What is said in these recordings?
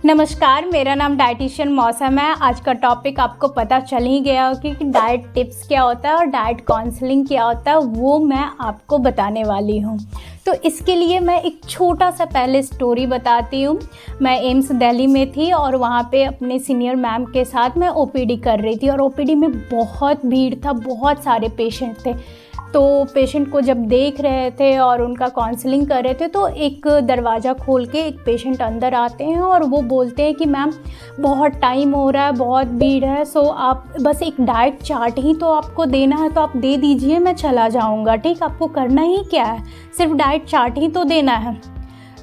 नमस्कार, मेरा नाम डाइटिशियन मौसम है। आज का टॉपिक आपको पता चल ही गया हो कि डाइट टिप्स क्या होता है और डाइट काउंसलिंग क्या होता है, वो मैं आपको बताने वाली हूँ। तो इसके लिए मैं एक छोटा सा पहले स्टोरी बताती हूँ। मैं एम्स दिल्ली में थी और वहाँ पे अपने सीनियर मैम के साथ मैं ओपीडी कर रही थी और ओपीडी में बहुत भीड़ था, बहुत सारे पेशेंट थे। तो पेशेंट को जब देख रहे थे और उनका काउंसलिंग कर रहे थे तो एक दरवाज़ा खोल के एक पेशेंट अंदर आते हैं और वो बोलते हैं कि मैम बहुत टाइम हो रहा है, बहुत भीड़ है, सो आप बस एक डाइट चार्ट ही तो आपको देना है तो आप दे दीजिए, मैं चला जाऊंगा। ठीक, आपको करना ही क्या है, सिर्फ डाइट चार्ट ही तो देना है।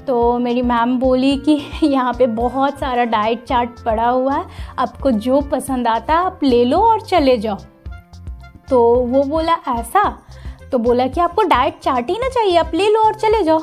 तो मेरी मैम बोली कि यहाँ पे बहुत सारा डाइट चार्ट पड़ा हुआ है, आपको जो पसंद आता है आप ले लो और चले जाओ। तो वो बोला ऐसा, तो बोला कि आपको डाइट चार्ट ही ना चाहिए, आप ले लो और चले जाओ।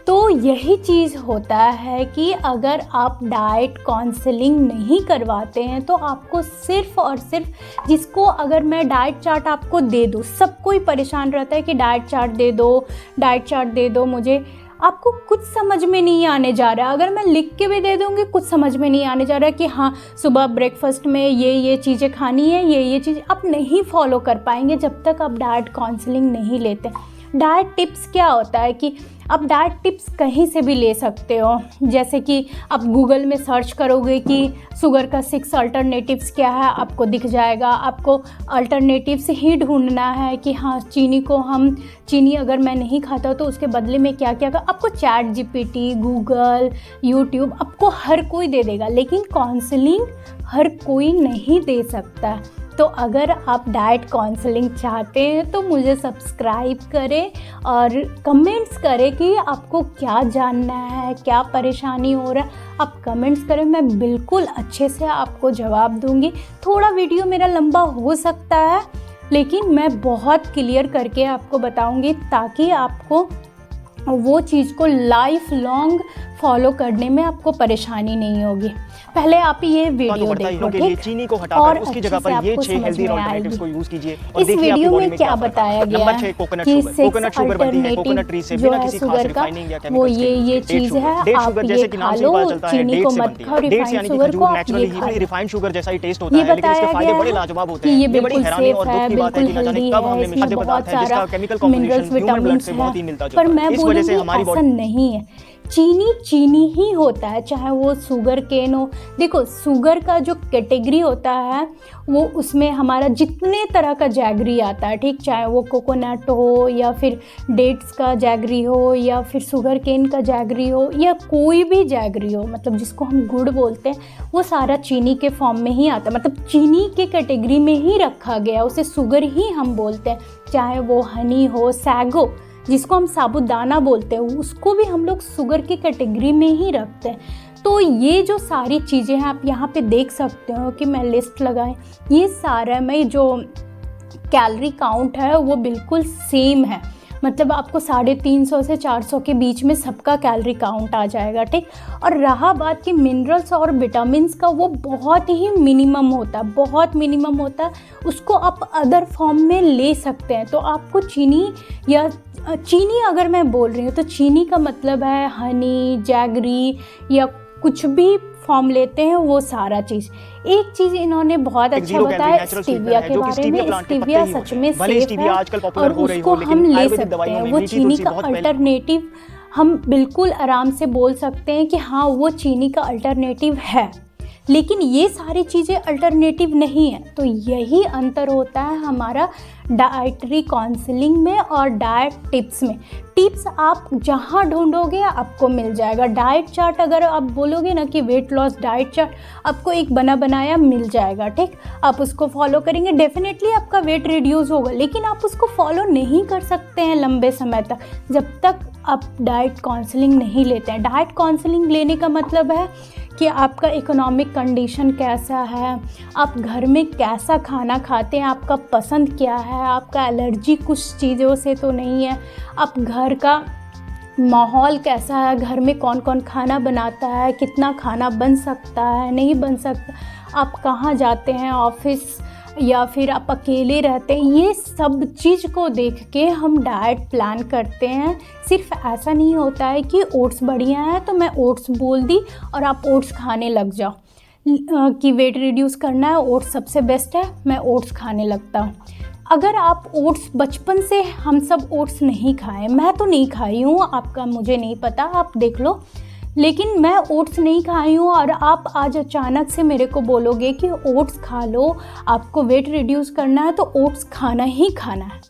तो यही चीज़ होता है कि अगर आप डाइट काउंसलिंग नहीं करवाते हैं तो आपको सिर्फ और सिर्फ, जिसको अगर मैं डाइट चार्ट आपको दे दूँ, सब कोई परेशान रहता है कि डाइट चार्ट दे दो, डाइट चार्ट दे दो मुझे, आपको कुछ समझ में नहीं आने जा रहा है। अगर मैं लिख के भी दे दूँगी कुछ समझ में नहीं आने जा रहा है कि हाँ सुबह ब्रेकफास्ट में ये चीज़ें खानी है, ये चीज़ आप नहीं फॉलो कर पाएंगे जब तक आप डाइट काउंसलिंग नहीं लेते। डाइट टिप्स क्या होता है कि आप डाइट टिप्स कहीं से भी ले सकते हो। जैसे कि आप गूगल में सर्च करोगे कि शुगर का 6 अल्टरनेटिव्स क्या है, आपको दिख जाएगा। आपको अल्टरनेटिव्स ही ढूंढना है कि हाँ चीनी अगर मैं नहीं खाता तो उसके बदले में क्या क्या कर, आपको चैट जीपीटी, गूगल, यूट्यूब आपको हर कोई दे देगा, लेकिन काउंसलिंग हर कोई नहीं दे सकता। तो अगर आप डाइट काउंसलिंग चाहते हैं तो मुझे सब्सक्राइब करें और कमेंट्स करें कि आपको क्या जानना है, क्या परेशानी हो रहा है, आप कमेंट्स करें, मैं बिल्कुल अच्छे से आपको जवाब दूंगी। थोड़ा वीडियो मेरा लंबा हो सकता है लेकिन मैं बहुत क्लियर करके आपको बताऊंगी ताकि आपको वो चीज़ को लाइफ लॉन्ग फॉलो करने में आपको परेशानी नहीं होगी। पहले आप ये वीडियो देखो, ठीक? चीनी को हटाकर उसकी जगह पर ये 6 हेल्दी अल्टरनेटिव्स को यूज कीजिए और इस वीडियो में क्या बताया गया है कि 6 अल्टरनेटिव जो है शुगर का, वो ये चीज़ है, आप ये खा लो, चीनी को मत खाओ, रिफाइंड शुगर को आप ये खा लो। रिफाइंड शुगर जैसा ही टेस्ट होता ये है लेकिन इसके फायदे बड़े बताया लाजवाब गया होते है हैं। कि ये बिल्कुल सेफ है, बिल्कुल हेल्दी है, इसमें बहुत सारा मिनरल्स, विटामिन्स है, पर मैं बोलूँगी ऐसा नहीं है। चीनी ही होता है, चाहे वो शुगर केन हो। देखो शुगर का जो कैटेगरी होता है वो उसमें हमारा जितने तरह का जैगरी आता है, ठीक, चाहे वो कोकोनट हो या फिर डेट्स का जैगरी हो या फिर शुगर केन का जैगरी हो या कोई भी जैगरी हो, मतलब जिसको हम गुड़ बोलते हैं, वो सारा चीनी के फॉर्म में ही आता है, मतलब चीनी के कैटेगरी में ही रखा गया, उसे शुगर ही हम बोलते हैं। चाहे वो हनी हो, सैगो जिसको हम साबूदाना बोलते हैं, उसको भी हम लोग शुगर की कैटेगरी में ही रखते हैं। तो ये जो सारी चीज़ें हैं आप यहाँ पे देख सकते हो कि मैं लिस्ट लगाएं, ये सारा में जो कैलोरी काउंट है वो बिल्कुल सेम है, मतलब आपको 350 से 400 के बीच में सबका कैलोरी काउंट आ जाएगा, ठीक। और रहा बात कि मिनरल्स और विटामिन्स का, वो बहुत ही मिनिमम होता है, बहुत मिनिमम होता है, उसको आप अदर फॉर्म में ले सकते हैं। तो आपको चीनी अगर मैं बोल रही हूँ तो चीनी का मतलब है हनी, जैगरी या कुछ भी फॉर्म लेते हैं वो सारा चीज़। एक चीज़ इन्होंने बहुत अच्छा बताया स्टीविया के बारे में। स्टीविया सच में सेफ है और उसको हम ले सकते हैं, वो चीनी का अल्टरनेटिव हम बिल्कुल आराम से बोल सकते हैं कि हाँ वो चीनी का अल्टरनेटिव है, लेकिन ये सारी चीज़ें अल्टरनेटिव नहीं है। तो यही अंतर होता है हमारा डाइटरी काउंसलिंग में और डाइट टिप्स में। टिप्स आप जहाँ ढूंढोगे आपको मिल जाएगा। डाइट चार्ट अगर आप बोलोगे ना कि वेट लॉस डाइट चार्ट, आपको एक बना बनाया मिल जाएगा, ठीक, आप उसको फॉलो करेंगे, डेफिनेटली आपका वेट रिड्यूस होगा, लेकिन आप उसको फॉलो नहीं कर सकते हैं लंबे समय तक जब तक आप डाइट काउंसलिंग नहीं लेते हैं। डाइट काउंसलिंग लेने का मतलब है कि आपका इकोनॉमिक कंडीशन कैसा है, आप घर में कैसा खाना खाते हैं, आपका पसंद क्या है, आपका एलर्जी कुछ चीज़ों से तो नहीं है, आप घर का माहौल कैसा है, घर में कौन कौन खाना बनाता है, कितना खाना बन सकता है, नहीं बन सकता, आप कहाँ जाते हैं, ऑफिस या फिर आप अकेले रहते हैं, ये सब चीज़ को देख के हम डाइट प्लान करते हैं। सिर्फ ऐसा नहीं होता है कि ओट्स बढ़िया है तो मैं ओट्स बोल दी और आप ओट्स खाने लग जाओ कि वेट रिड्यूस करना है, ओट्स सबसे बेस्ट है, मैं ओट्स खाने लगता हूँ। अगर आप ओट्स बचपन से, हम सब ओट्स नहीं खाए, मैं तो नहीं खाई हूँ, आपका मुझे नहीं पता, आप देख लो, लेकिन मैं ओट्स नहीं खाई हूँ और आप आज अचानक से मेरे को बोलोगे कि ओट्स खा लो, आपको वेट रिड्यूस करना है तो ओट्स खाना ही खाना है,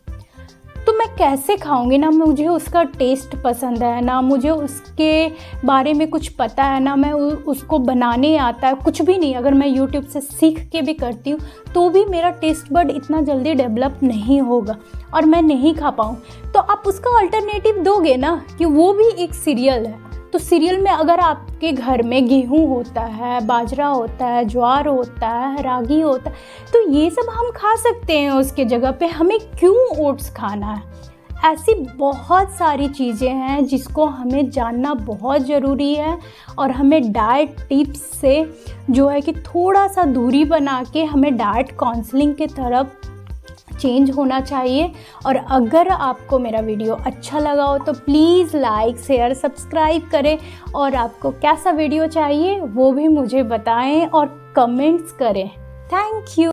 तो मैं कैसे खाऊंगी? ना मुझे उसका टेस्ट पसंद है, ना मुझे उसके बारे में कुछ पता है, ना मैं उसको बनाने आता है, कुछ भी नहीं। अगर मैं YouTube से सीख के भी करती हूँ तो भी मेरा टेस्ट बड इतना जल्दी डेवलप नहीं होगा और मैं नहीं खा पाऊँ। तो आप उसका अल्टरनेटिव दोगे ना, कि वो भी एक सीरियल है। तो सीरियल में अगर आपके घर में गेहूँ होता है, बाजरा होता है, ज्वार होता है, रागी होता है, तो ये सब हम खा सकते हैं उसके जगह पे, हमें क्यों ओट्स खाना है? ऐसी बहुत सारी चीज़ें हैं जिसको हमें जानना बहुत ज़रूरी है और हमें डाइट टिप्स से जो है कि थोड़ा सा दूरी बना के हमें डाइट काउंसलिंग की तरफ चेंज होना चाहिए। और अगर आपको मेरा वीडियो अच्छा लगा हो तो प्लीज़ लाइक, शेयर, सब्सक्राइब करें और आपको कैसा वीडियो चाहिए वो भी मुझे बताएं और कमेंट्स करें। Thank you.